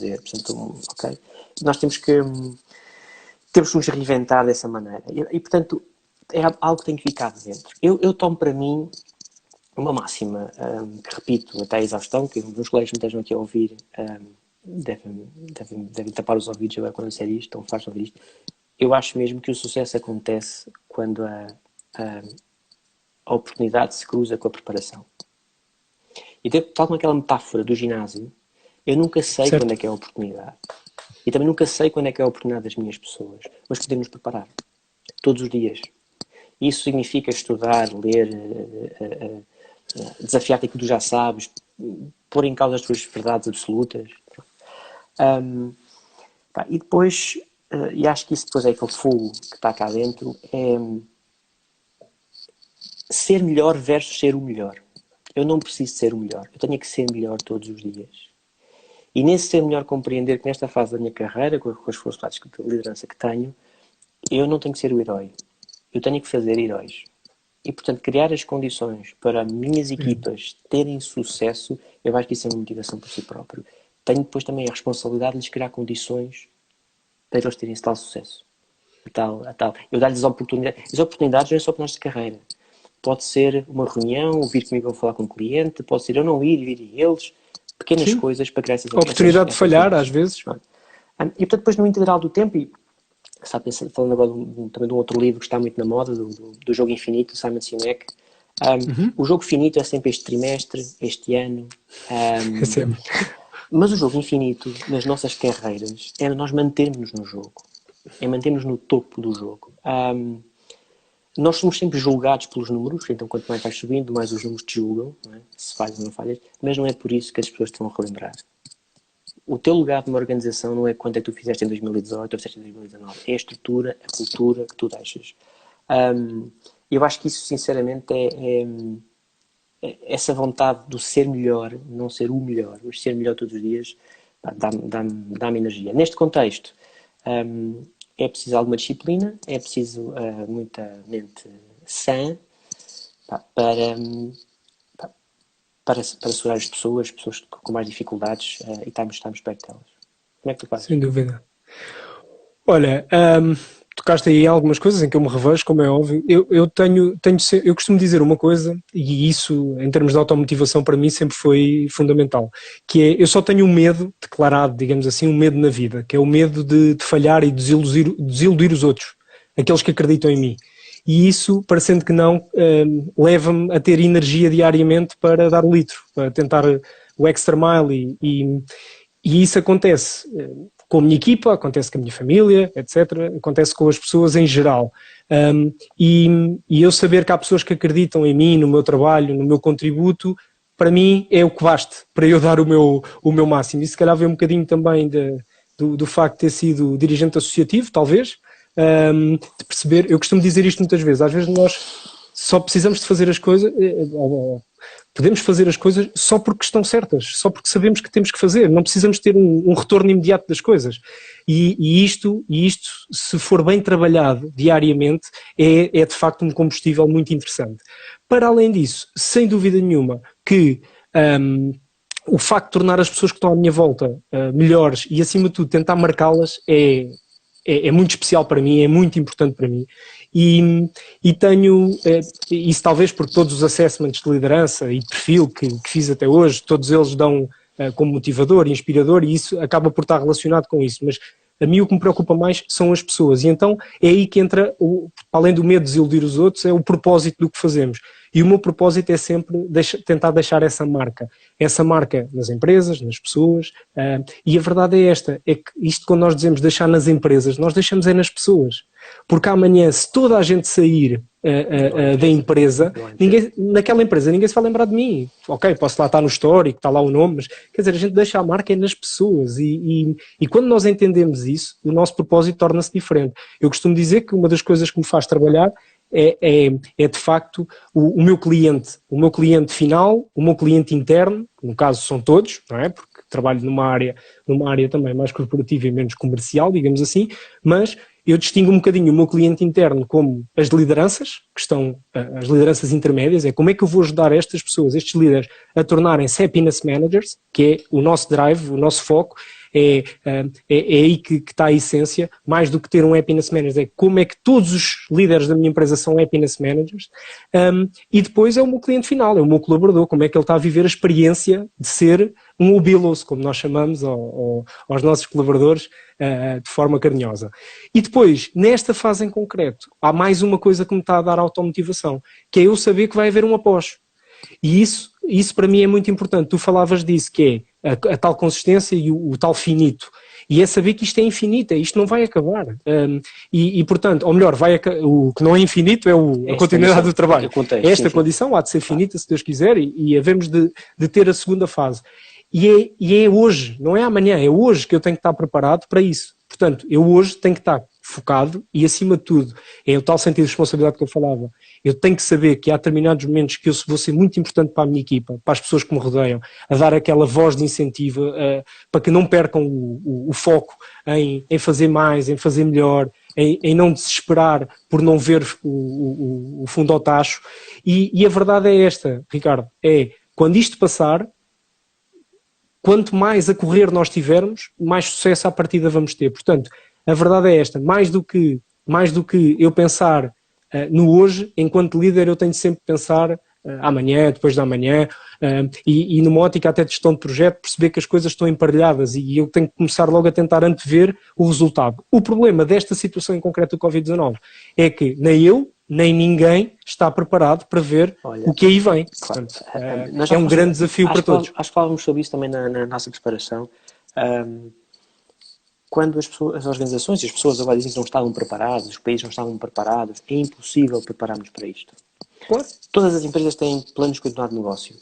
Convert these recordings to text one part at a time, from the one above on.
dizer. Portanto, ok? Nós temos que nos reinventar dessa maneira. Portanto, é algo que tem que ficar de dentro. Eu tomo para mim uma máxima, que repito até a exaustão, que os meus colegas me estejam aqui a ouvir, devem tapar os ouvidos agora quando eu disser isto, então faz ouvir isto. Eu acho mesmo que o sucesso acontece quando a oportunidade se cruza com a preparação. E tal como aquela metáfora do ginásio, eu nunca sei Certo. quando é que é a oportunidade. E também nunca sei quando é que é a oportunidade das minhas pessoas. Mas podemos preparar. Todos os dias. Isso significa estudar, ler, desafiar-te aquilo que tu já sabes, pôr em causa as tuas verdades absolutas. E depois, e acho que isso depois é aquele fogo que está cá dentro, é ser melhor versus ser o melhor. Eu não preciso ser o melhor. Eu tenho que ser melhor todos os dias. E nesse ser melhor compreender que nesta fase da minha carreira, com as responsabilidades de liderança que tenho, eu não tenho que ser o herói. Eu tenho que fazer heróis. E, portanto, criar as condições para minhas equipas terem sucesso, eu acho que isso é uma motivação por si próprio. Tenho depois também a responsabilidade de lhes criar condições para eles terem esse tal sucesso. Eu dar-lhes oportunidades. As oportunidades não é só para a nossa carreira. Pode ser uma reunião, vir comigo a falar com um cliente, pode ser eu não ir e vir eles. Pequenas coisas para criar essas oportunidade de falhar, às vezes. E, portanto, depois no integral do tempo, e falando agora também de um outro livro que está muito na moda, do Jogo Infinito, do Simon Sinek, o jogo finito é sempre este trimestre, este ano. É sempre. Mas o jogo infinito, nas nossas carreiras, é nós mantermos-nos no jogo. É mantermos no topo do jogo. Nós somos sempre julgados pelos números, então quanto mais vais subindo, mais os números te julgam, não é? Se falhas ou não falhas, mas não é por isso que as pessoas te vão relembrar. O teu lugar numa organização não é quanto é que tu fizeste em 2018 ou fizeste em 2019, é a estrutura, a cultura que tu deixas. Eu acho que isso, sinceramente, é essa vontade do ser melhor, não ser o melhor, mas ser melhor todos os dias, dá-me energia. Neste contexto, é preciso alguma disciplina, é preciso muita mente sã para segurar as pessoas com mais dificuldades e estarmos perto delas. Como é que tu fazes? Sem dúvida. Olha, tocaste aí em algumas coisas em que eu me revejo, como é óbvio. Eu costumo dizer uma coisa, e isso, em termos de automotivação, para mim sempre foi fundamental, que é, eu só tenho um medo declarado, digamos assim, um medo na vida, que é o medo de falhar e desiludir os outros, aqueles que acreditam em mim. E isso, parecendo que não, leva-me a ter energia diariamente para dar o litro, para tentar o extra mile, e isso acontece com a minha equipa, acontece com a minha família, etc. Acontece com as pessoas em geral. E eu saber que há pessoas que acreditam em mim, no meu trabalho, no meu contributo, para mim é o que basta para eu dar o meu máximo. E se calhar vem um bocadinho também do facto de ter sido dirigente associativo, talvez, de perceber, eu costumo dizer isto muitas vezes, às vezes nós só precisamos de fazer as coisas, podemos fazer as coisas só porque estão certas, só porque sabemos que temos que fazer, não precisamos ter um retorno imediato das coisas. E isto, se for bem trabalhado diariamente, é de facto um combustível muito interessante. Para além disso, sem dúvida nenhuma, que o facto de tornar as pessoas que estão à minha volta melhores e, acima de tudo, tentar marcá-las é muito especial para mim, é muito importante para mim. E tenho, isso talvez porque todos os assessments de liderança e de perfil que fiz até hoje, todos eles dão como motivador e inspirador, e isso acaba por estar relacionado com isso, mas a mim o que me preocupa mais são as pessoas, e então é aí que entra, além do medo de desiludir os outros, é o propósito do que fazemos. E o meu propósito é sempre tentar deixar essa marca nas empresas, nas pessoas, e a verdade é esta, é que isto quando nós dizemos deixar nas empresas, nós deixamos nas pessoas, porque amanhã se toda a gente sair da empresa, naquela empresa ninguém se vai lembrar de mim, ok, posso lá estar no histórico, está lá o nome, mas quer dizer, a gente deixa a marca nas pessoas, e quando nós entendemos isso, o nosso propósito torna-se diferente. Eu costumo dizer que uma das coisas que me faz trabalhar é de facto o meu cliente final, o meu cliente interno, que no caso são todos, não é? Porque trabalho numa área também mais corporativa e menos comercial, digamos assim, mas eu distingo um bocadinho o meu cliente interno como as lideranças, que estão as lideranças intermédias, é como é que eu vou ajudar estas pessoas, estes líderes, a tornarem-se happiness managers, que é o nosso drive, o nosso foco, é aí que está a essência, mais do que ter um happiness manager, é como é que todos os líderes da minha empresa são happiness managers, e depois é o meu cliente final, é o meu colaborador, como é que ele está a viver a experiência de ser um obiloso, como nós chamamos aos nossos colaboradores, de forma carinhosa. E depois, nesta fase em concreto, há mais uma coisa que me está a dar automotivação, que é eu saber que vai haver um após. E isso para mim é muito importante. Tu falavas disso, que é a tal consistência e o tal finito. E é saber que isto é infinito, isto não vai acabar. Portanto, ou melhor, o que não é infinito é a continuidade do trabalho. Esta condição há de ser finita, se Deus quiser, e havemos de ter a segunda fase. E é hoje, não é amanhã, é hoje que eu tenho que estar preparado para isso. Portanto, eu hoje tenho que estar focado e, acima de tudo, é o tal sentido de responsabilidade que eu falava. Eu tenho que saber que há determinados momentos que eu vou ser muito importante para a minha equipa, para as pessoas que me rodeiam, a dar aquela voz de incentivo para que não percam o foco em fazer mais, em fazer melhor, em não desesperar por não ver o fundo ao tacho. E a verdade é esta, Ricardo, é quando isto passar, quanto mais a correr nós tivermos, mais sucesso à partida vamos ter. Portanto, a verdade é esta, mais do que eu pensar no hoje, enquanto líder eu tenho sempre que pensar amanhã, depois de amanhã, e numa ótica até de gestão de projeto, perceber que as coisas estão emparelhadas e eu tenho que começar logo a tentar antever o resultado. O problema desta situação em concreto do Covid-19 é que nem eu, nem ninguém está preparado para ver o que aí vem. Claro. Portanto, é um grande desafio para todos. Acho que falávamos sobre isso também na nossa preparação. Quando as organizações e as pessoas agora dizem que não estavam preparados, os países não estavam preparados, é impossível prepararmos para isto. Claro. Todas as empresas têm planos de continuidade de negócio.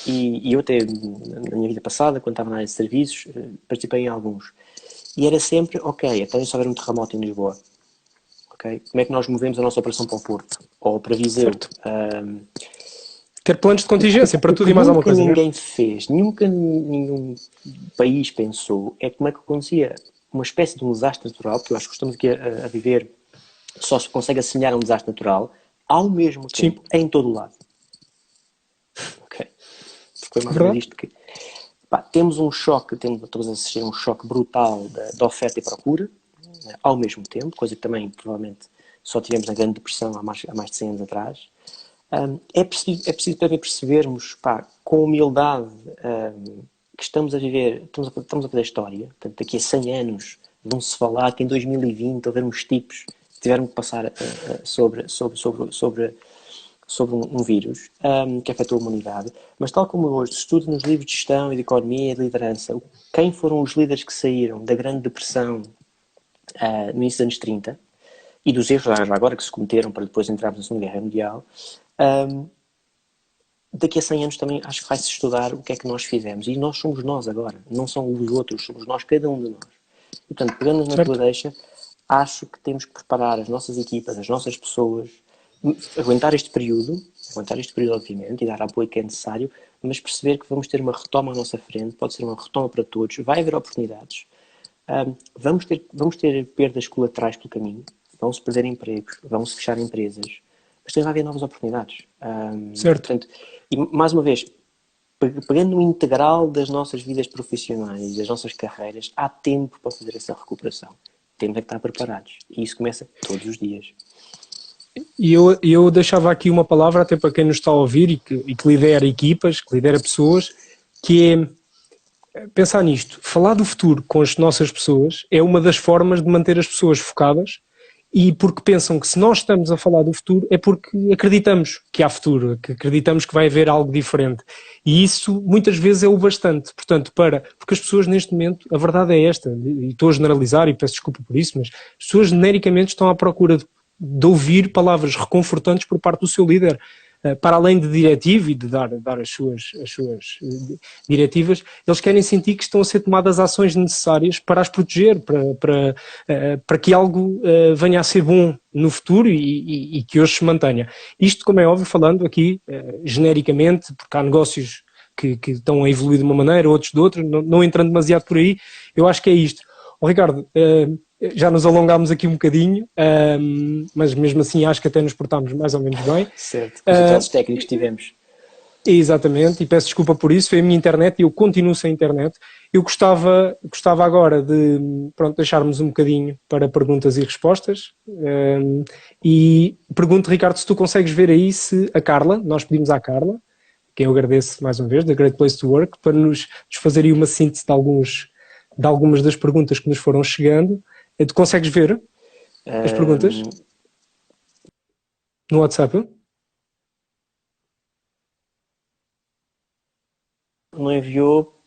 E eu até, na minha vida passada, quando estava na área de serviços, participei em alguns. E era sempre, ok, então se houver um terremoto em Lisboa, okay, como é que nós movemos a nossa operação para o Porto? Ou para Viseu? Ter planos de contingência para tudo e mais alguma coisa. Ninguém fez, nunca nenhum país pensou, é como é que acontecia uma espécie de um desastre natural, porque eu acho que estamos aqui a viver, só se consegue assemelhar a um desastre natural, ao mesmo tempo, em todo o lado. Ok. Foi mais ou menos isto que... temos um choque, estamos a assistir a um choque brutal da oferta e procura, ao mesmo tempo, coisa que também, provavelmente, só tivemos na Grande Depressão há mais de 100 anos atrás. É preciso também percebermos, com humildade, que estamos a viver, estamos a fazer história. Portanto, daqui a 100 anos vão-se falar que em 2020 houver uns tipos que tiveram que passar sobre um vírus que afetou a humanidade. Mas tal como hoje se estuda nos livros de gestão e de economia e de liderança, quem foram os líderes que saíram da Grande Depressão no início dos anos 30 e dos erros já agora que se cometeram para depois entrarmos na Segunda Guerra Mundial, daqui a 100 anos também acho que vai-se estudar o que é que nós fizemos. E nós somos nós agora, não são os outros, somos nós, cada um de nós. E, portanto, pegando na tua deixa, acho que temos que preparar as nossas equipas, as nossas pessoas, aguentar este período obviamente, e dar apoio que é necessário, mas perceber que vamos ter uma retoma à nossa frente, pode ser uma retoma para todos, vai haver oportunidades, vamos ter perdas colaterais pelo caminho, vão-se perder empregos, vão-se fechar empresas, mas também vai haver novas oportunidades. Certo. Portanto, e mais uma vez, pegando no integral das nossas vidas profissionais, das nossas carreiras, há tempo para fazer essa recuperação. Temos é que estar preparados. E isso começa todos os dias. E eu deixava aqui uma palavra até para quem nos está a ouvir e que lidera equipas, que lidera pessoas, que é pensar nisto. Falar do futuro com as nossas pessoas é uma das formas de manter as pessoas focadas, e porque pensam que se nós estamos a falar do futuro é porque acreditamos que há futuro, que acreditamos que vai haver algo diferente. E isso muitas vezes é o bastante. Portanto, porque as pessoas neste momento, a verdade é esta, e estou a generalizar e peço desculpa por isso, mas as pessoas genericamente estão à procura de ouvir palavras reconfortantes por parte do seu líder, para além de diretivo e de dar as suas diretivas, eles querem sentir que estão a ser tomadas ações necessárias para as proteger, para que algo venha a ser bom no futuro e que hoje se mantenha. Isto, como é óbvio, falando aqui genericamente, porque há negócios que estão a evoluir de uma maneira, outros de outra, não entrando demasiado por aí, eu acho que é isto. Ricardo, já nos alongámos aqui um bocadinho, mas mesmo assim acho que até nos portámos mais ou menos bem. Certo, os resultados técnicos tivemos. Exatamente, e peço desculpa por isso, foi a minha internet e eu continuo sem internet. Eu gostava agora de, pronto, deixarmos um bocadinho para perguntas e respostas. E pergunto, Ricardo, se tu consegues ver aí se a Carla, nós pedimos à Carla, quem eu agradeço mais uma vez, da Great Place to Work, para nos fazer aí uma síntese de algumas das perguntas que nos foram chegando. Tu consegues ver as perguntas no WhatsApp? Não enviou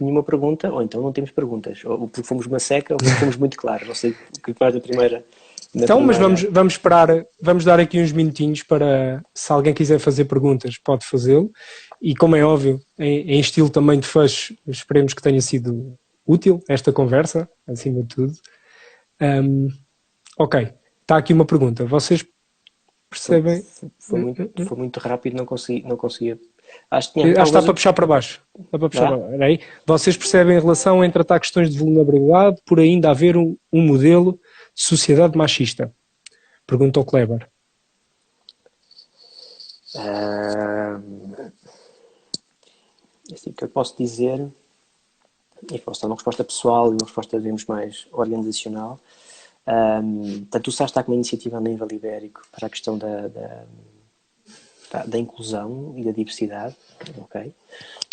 nenhuma pergunta, ou então não temos perguntas, ou porque fomos uma seca, ou porque fomos muito claros. Não sei o que faz da primeira. Então, mas vamos esperar, vamos dar aqui uns minutinhos para, se alguém quiser fazer perguntas, pode fazê-lo. E como é óbvio, em estilo também de fecho, esperemos que tenha sido útil esta conversa, acima de tudo. Ok, está aqui uma pergunta. Vocês percebem? Foi muito rápido, não conseguia. Acho que está para puxar para baixo. Está para puxar para baixo. Aí. Vocês percebem a relação entre tratar questões de vulnerabilidade por ainda haver um modelo de sociedade machista? Pergunta ao Kleber. Assim que eu posso dizer, e posso dar uma resposta pessoal e uma resposta, digamos, mais organizacional. Portanto, o SAS está com uma iniciativa a nível ibérico para a questão da inclusão e da diversidade, ok?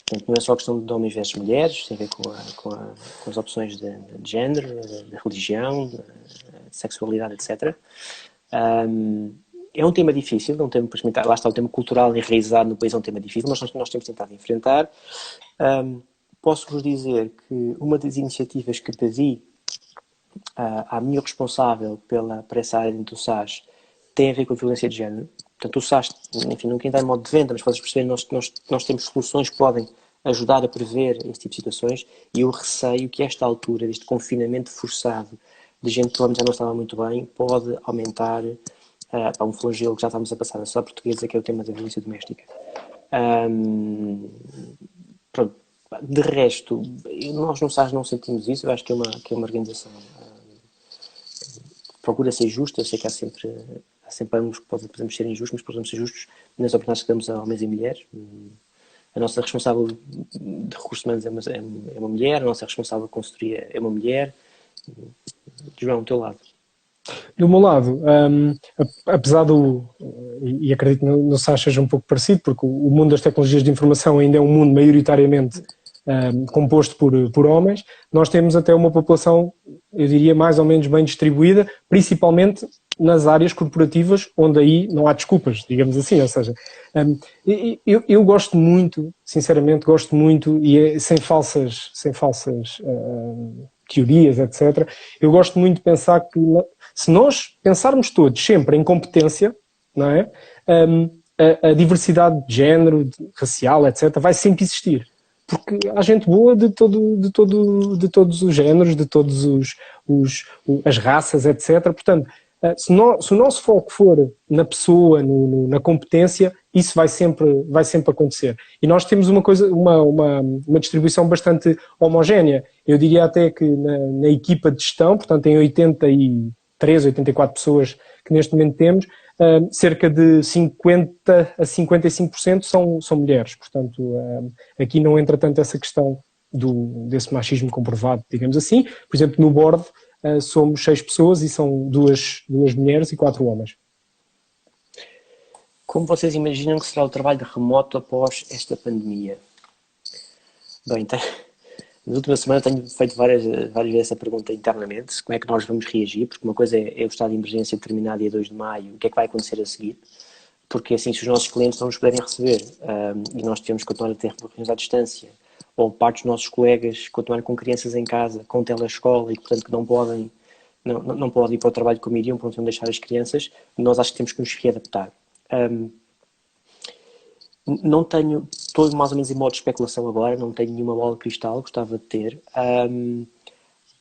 Portanto, não é só a questão de homens versus mulheres, tem a ver com as opções de género, de religião, de sexualidade, etc. É um tema difícil, não temos para experimentar, lá está o tema cultural enraizado no país, é um tema difícil, mas nós temos tentado enfrentar. Posso-vos dizer que uma das iniciativas que pedi à minha responsável para essa área dentro do SAS tem a ver com a violência de género. Portanto, o SAS, enfim, não quem está em modo de venda, mas para vocês perceberem, nós temos soluções que podem ajudar a prever esse tipo de situações, e eu receio que esta altura, deste confinamento forçado de gente que provavelmente já não estava muito bem, pode aumentar para um flagelo que já estamos a passar na sociedade portuguesa, que é o tema da violência doméstica. Pronto. De resto, nós no SAS não sentimos isso. Eu acho que é uma organização que procura ser justa. Eu sei que há sempre anos que podemos ser injustos, mas podemos ser justos nas oportunidades que damos a homens e mulheres. A nossa responsável de recursos humanos é uma mulher, a nossa responsável de consultoria é uma mulher. João, do teu lado. Do meu lado, apesar e acredito que no SAS seja um pouco parecido, porque o mundo das tecnologias de informação ainda é um mundo maioritariamente composto por homens, nós temos até uma população, eu diria, mais ou menos bem distribuída, principalmente nas áreas corporativas, onde aí não há desculpas, digamos assim, ou seja, eu gosto muito, sinceramente, gosto muito, e sem falsas teorias, etc., eu gosto muito de pensar que se nós pensarmos todos sempre em competência, não é? A diversidade de género, racial, etc., vai sempre existir. Porque há gente boa de todos os géneros, de todas as raças, etc. Portanto, se o nosso foco for na pessoa, na competência, isso vai sempre acontecer. E nós temos uma distribuição bastante homogénea. Eu diria até que na equipa de gestão, portanto, em 83, 84 pessoas que neste momento temos, cerca de 50% a 55% são mulheres. Portanto, aqui não entra tanto essa questão desse machismo comprovado, digamos assim. Por exemplo, no board somos 6 pessoas e são duas mulheres e 4 homens. Como vocês imaginam que será o trabalho de remoto após esta pandemia? Bem, nas últimas semanas tenho feito várias vezes essa pergunta internamente, como é que nós vamos reagir, porque uma coisa é o estado de emergência terminar dia 2 de maio, o que é que vai acontecer a seguir, porque assim, se os nossos clientes não nos puderem receber e nós temos que continuar a ter reuniões à distância, ou parte dos nossos colegas continuarem com crianças em casa, com telescola e portanto que não podem ir para o trabalho como iriam, porque não deixar as crianças, nós acho que temos que nos readaptar. Não tenho, estou mais ou menos em modo de especulação agora, não tenho nenhuma bola de cristal, gostava de ter.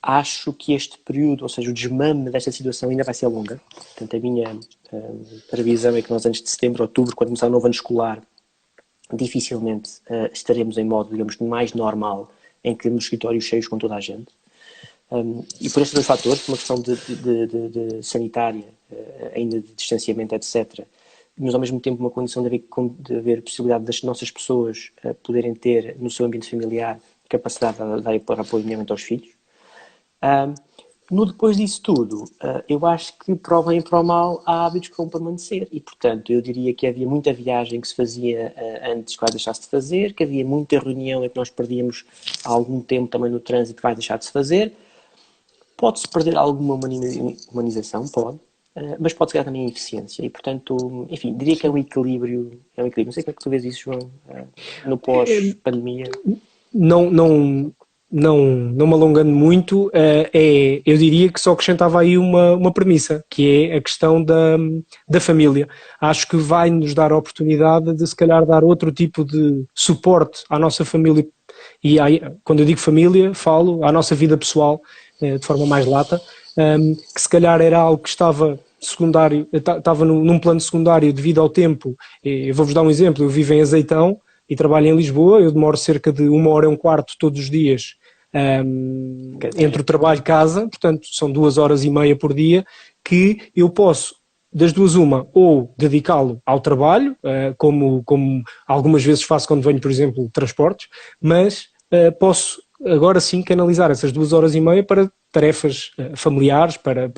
Acho que este período, ou seja, o desmame desta situação ainda vai ser longa. Portanto, a minha previsão é que nós antes de setembro, outubro, quando começar o novo ano escolar, dificilmente estaremos em modo, digamos, mais normal, em que temos escritórios cheios com toda a gente. E por estes dois fatores, uma questão de sanitária, ainda de distanciamento, etc., mas ao mesmo tempo uma condição de haver possibilidade das nossas pessoas poderem ter no seu ambiente familiar capacidade de dar apoio nomeadamente aos filhos. No depois disso tudo, eu acho que para o bem e para o mal há hábitos que vão permanecer e, portanto, eu diria que havia muita viagem que se fazia antes que vai deixar-se de fazer, que havia muita reunião em que nós perdíamos algum tempo também no trânsito que vai deixar de se fazer. Pode-se perder alguma humanização, pode, mas pode-se ganhar também eficiência e, portanto, enfim, diria que é um equilíbrio. Não sei como é que tu vês isso, João, no pós-pandemia. Não me alongando muito, eu diria que só acrescentava aí uma premissa, que é a questão da família. Acho que vai nos dar a oportunidade de, se calhar, dar outro tipo de suporte à nossa família. E aí, quando eu digo família, falo à nossa vida pessoal, de forma mais lata, que se calhar era algo que estava secundário, estava num plano secundário devido ao tempo. Eu vou-vos dar um exemplo, eu vivo em Azeitão e trabalho em Lisboa, eu demoro cerca de 1h15 todos os dias entre o trabalho e casa, portanto são 2h30 por dia, que eu posso, das duas uma, ou dedicá-lo ao trabalho, como algumas vezes faço quando venho, por exemplo, de transportes, mas posso agora sim canalizar essas 2h30 para tarefas familiares, para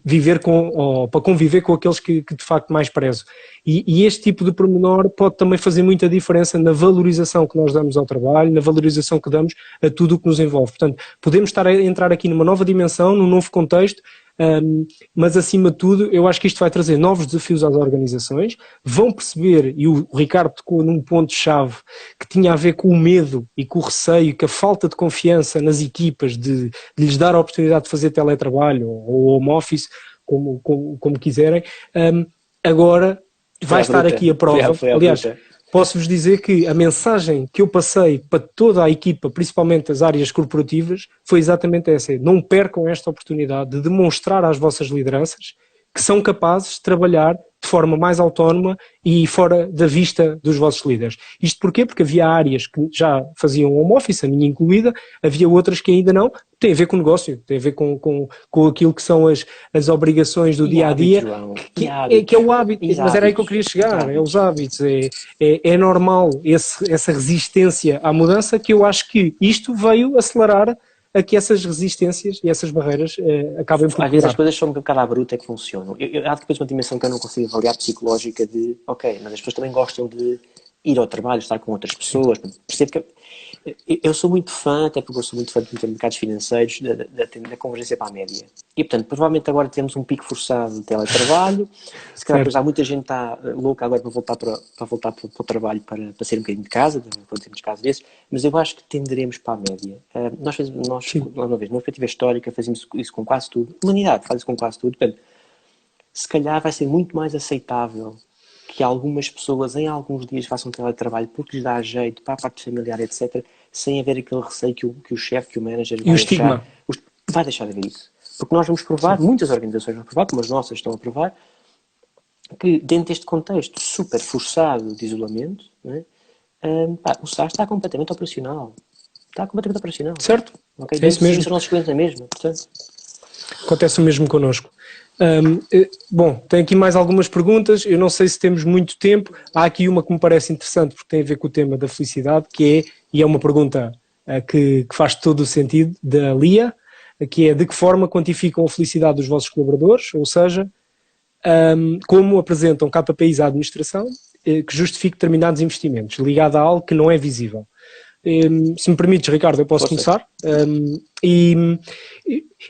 viver ou para conviver com aqueles que de facto mais prezo. E este tipo de pormenor pode também fazer muita diferença na valorização que nós damos ao trabalho, na valorização que damos a tudo o que nos envolve. Portanto, podemos estar a entrar aqui numa nova dimensão, num novo contexto, mas acima de tudo eu acho que isto vai trazer novos desafios às organizações, vão perceber, e o Ricardo tocou num ponto-chave que tinha a ver com o medo e com o receio, com a falta de confiança nas equipas de lhes dar a oportunidade de fazer teletrabalho ou home office, como quiserem. Agora vai estar aqui a prova. Aliás, posso-vos dizer que a mensagem que eu passei para toda a equipa, principalmente as áreas corporativas, foi exatamente essa: não percam esta oportunidade de demonstrar às vossas lideranças que são capazes de trabalhar de forma mais autónoma e fora da vista dos vossos líderes. Isto porquê? Porque havia áreas que já faziam home office, a minha incluída, havia outras que ainda não. Tem a ver com o negócio, tem a ver com aquilo que são as obrigações do dia-a-dia, que é o hábito. Mas era aí que eu queria chegar, é os hábitos. É normal essa resistência à mudança, que eu acho que isto veio acelerar a que essas resistências e essas barreiras acabem por... Às vezes as coisas são um bocado à bruta que funcionam. Há depois uma dimensão que eu não consigo avaliar, psicológica, de ok, mas as pessoas também gostam de ir ao trabalho, estar com outras pessoas. Percebo que eu sou muito fã, até porque eu sou muito fã de mercados financeiros, da convergência para a média. E, portanto, provavelmente agora temos um pico forçado de teletrabalho, se calhar depois há muita gente que está louca agora para voltar para o trabalho, para sair um bocadinho de casa, quando temos casos desses, mas eu acho que tenderemos para a média. Nós uma vez, numa perspectiva histórica, fazemos isso com quase tudo. A humanidade faz isso com quase tudo. Portanto, se calhar vai ser muito mais aceitável que algumas pessoas em alguns dias façam teletrabalho porque lhes dá jeito para a parte familiar, etc., sem haver aquele receio que o chefe, que o manager vai estigma. Vai deixar de haver isso. Porque nós vamos provar, muitas organizações vão provar, como as nossas estão a provar, que dentro deste contexto super forçado de isolamento, né, o SaaS está completamente operacional. Está completamente operacional. Certo. Okay? É isso mesmo. Os nossos clientes na mesma, portanto. Acontece o mesmo connosco. Bom, tem aqui mais algumas perguntas, eu não sei se temos muito tempo. Há aqui uma que me parece interessante porque tem a ver com o tema da felicidade, e é uma pergunta que faz todo o sentido, da Lia, que é: de que forma quantificam a felicidade dos vossos colaboradores, ou seja, como apresentam KPIs à administração que justifique determinados investimentos, ligado a algo que não é visível. Se me permites, Ricardo, eu posso começar.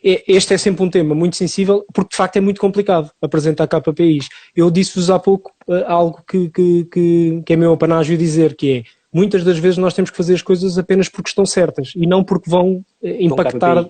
Este é sempre um tema muito sensível, porque de facto é muito complicado apresentar KPIs. Eu disse-vos há pouco algo que é meu apanágio dizer, que é: muitas das vezes nós temos que fazer as coisas apenas porque estão certas e não porque vão impactar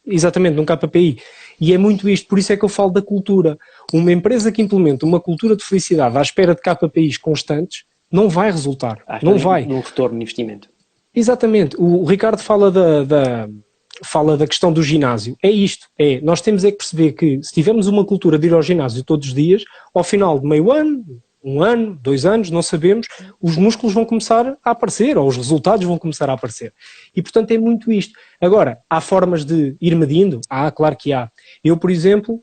exatamente num KPI. E é muito isto, por isso é que eu falo da cultura. Uma empresa que implementa uma cultura de felicidade à espera de KPIs constantes não vai resultar. Não vai. Num retorno de investimento. Exatamente. O Ricardo fala da questão do ginásio. É isto. Nós temos que perceber que se tivermos uma cultura de ir ao ginásio todos os dias, ao final de meio ano, 1 ano, 2 anos, não sabemos, os músculos vão começar a aparecer, ou os resultados vão começar a aparecer. E, portanto, é muito isto. Agora, há formas de ir medindo? Claro que há. Eu, por exemplo,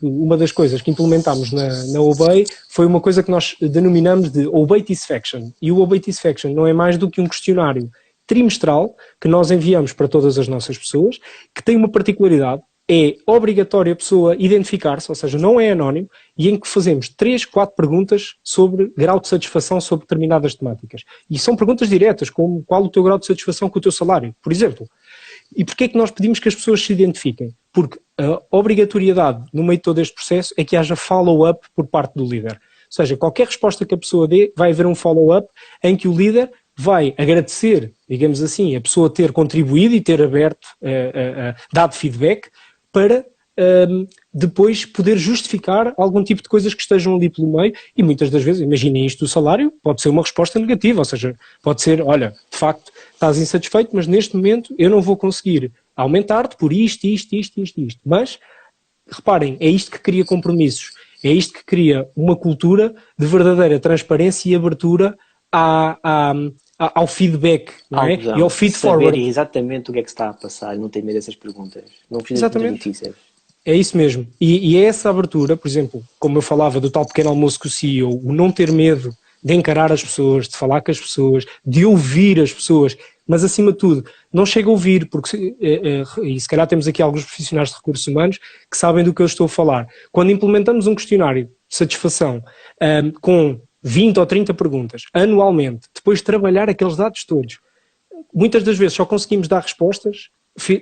uma das coisas que implementámos na Obey foi uma coisa que nós denominamos de Obey Satisfaction. E o Obey Satisfaction não é mais do que um questionário trimestral que nós enviamos para todas as nossas pessoas, que tem uma particularidade, é obrigatório a pessoa identificar-se, ou seja, não é anónimo, e em que fazemos 3, 4 perguntas sobre grau de satisfação sobre determinadas temáticas. E são perguntas diretas, como qual o teu grau de satisfação com o teu salário, por exemplo. E porquê é que nós pedimos que as pessoas se identifiquem? Porque a obrigatoriedade no meio de todo este processo é que haja follow-up por parte do líder. Ou seja, qualquer resposta que a pessoa dê, vai haver um follow-up em que o líder vai agradecer, digamos assim, a pessoa ter contribuído e ter aberto, dado feedback, para depois poder justificar algum tipo de coisas que estejam ali pelo meio, e muitas das vezes, imaginem isto do salário, pode ser uma resposta negativa, ou seja, pode ser, olha, de facto, estás insatisfeito, mas neste momento eu não vou conseguir aumentar-te por isto. Mas, reparem, é isto que cria compromissos, é isto que cria uma cultura de verdadeira transparência e abertura ao feedback, não é? E ao feed-forward. Saber exatamente o que é que se está a passar e não ter medo dessas perguntas. Não precisa de perguntas difíceis. É isso mesmo. E é essa abertura, por exemplo, como eu falava do tal pequeno almoço com o CEO, o não ter medo de encarar as pessoas, de falar com as pessoas, de ouvir as pessoas, mas acima de tudo, não chega a ouvir, porque, e se calhar temos aqui alguns profissionais de recursos humanos que sabem do que eu estou a falar. Quando implementamos um questionário de satisfação com 20 ou 30 perguntas anualmente, depois de trabalhar aqueles dados todos, muitas das vezes só conseguimos dar respostas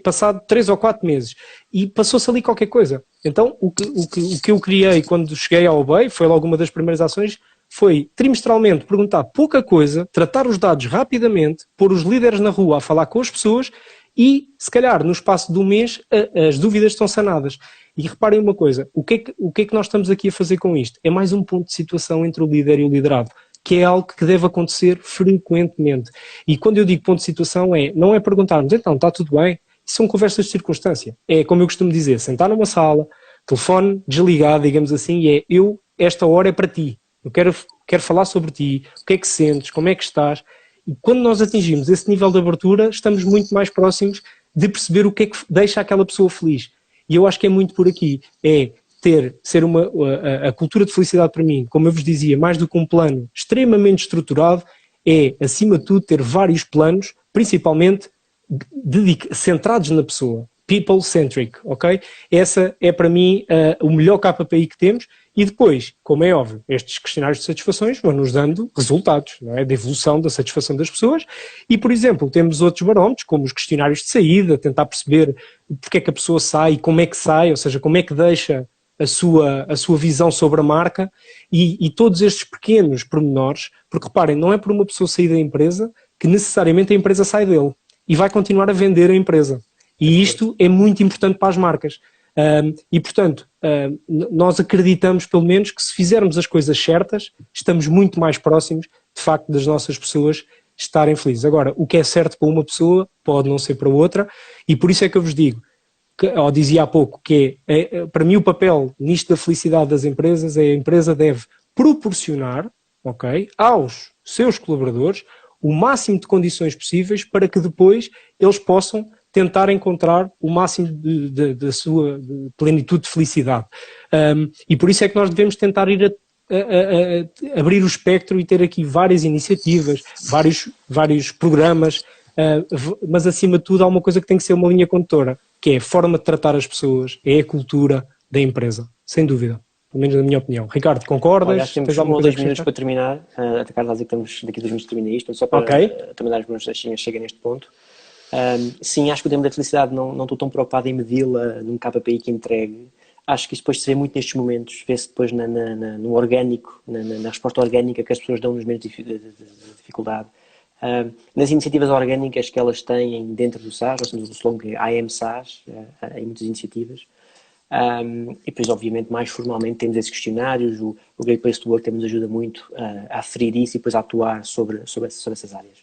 passado 3 ou 4 meses e passou-se ali qualquer coisa. Então o que eu criei quando cheguei ao OBEI, foi logo uma das primeiras ações, foi trimestralmente perguntar pouca coisa, tratar os dados rapidamente, pôr os líderes na rua a falar com as pessoas e, se calhar, no espaço de um mês, as dúvidas estão sanadas. E reparem uma coisa, o que é que nós estamos aqui a fazer com isto? É mais um ponto de situação entre o líder e o liderado, que é algo que deve acontecer frequentemente. E quando eu digo ponto de situação não é perguntarmos, então, está tudo bem? Isso são conversas de circunstância. É, como eu costumo dizer, sentar numa sala, telefone desligado, digamos assim, e esta hora é para ti. Eu quero falar sobre ti, o que é que sentes, como é que estás. E quando nós atingimos esse nível de abertura, estamos muito mais próximos de perceber o que é que deixa aquela pessoa feliz. E eu acho que é muito por aqui. Ser a cultura de felicidade para mim, como eu vos dizia, mais do que um plano extremamente estruturado, é, acima de tudo, ter vários planos, principalmente centrados na pessoa. People-centric, ok? Essa é para mim o melhor KPI que temos. E depois, como é óbvio, estes questionários de satisfações vão-nos dando resultados, não é? De evolução da satisfação das pessoas. E, por exemplo, temos outros barómetros, como os questionários de saída, tentar perceber porque é que a pessoa sai, como é que sai, ou seja, como é que deixa a sua visão sobre a marca e todos estes pequenos pormenores, porque reparem, não é por uma pessoa sair da empresa que necessariamente a empresa sai dele e vai continuar a vender a empresa. E isto é muito importante para as marcas. E, portanto, nós acreditamos, pelo menos, que se fizermos as coisas certas, estamos muito mais próximos, de facto, das nossas pessoas estarem felizes. Agora, o que é certo para uma pessoa pode não ser para outra, e por isso é que eu vos digo, ou dizia há pouco, que para mim o papel nisto da felicidade das empresas é a empresa deve proporcionar, ok, aos seus colaboradores o máximo de condições possíveis para que depois eles possam tentar encontrar o máximo da sua plenitude de felicidade. E por isso é que nós devemos tentar ir a abrir o espectro e ter aqui várias iniciativas, vários programas, mas acima de tudo há uma coisa que tem que ser uma linha condutora, que é a forma de tratar as pessoas, é a cultura da empresa, sem dúvida. Pelo menos na minha opinião. Ricardo, concordas? Olha, acho que temos 1 ou 2 minutos para terminar. A Carla dizer que estamos daqui a 2 minutos termina isto, só para também dar as minhas achinhas chega neste ponto. Sim, acho que o tema da felicidade não estou tão preocupado em medi-la num KPI que entregue. Acho que isso depois se vê muito nestes momentos, vê-se depois no orgânico, na resposta orgânica que as pessoas dão nos momentos de dificuldade. Nas iniciativas orgânicas que elas têm dentro do SaaS, nós temos o slogan I am SaaS, em muitas iniciativas. E depois, obviamente, mais formalmente temos esses questionários, o Great Place to Work também nos ajuda muito a aferir isso e depois a atuar sobre essas áreas.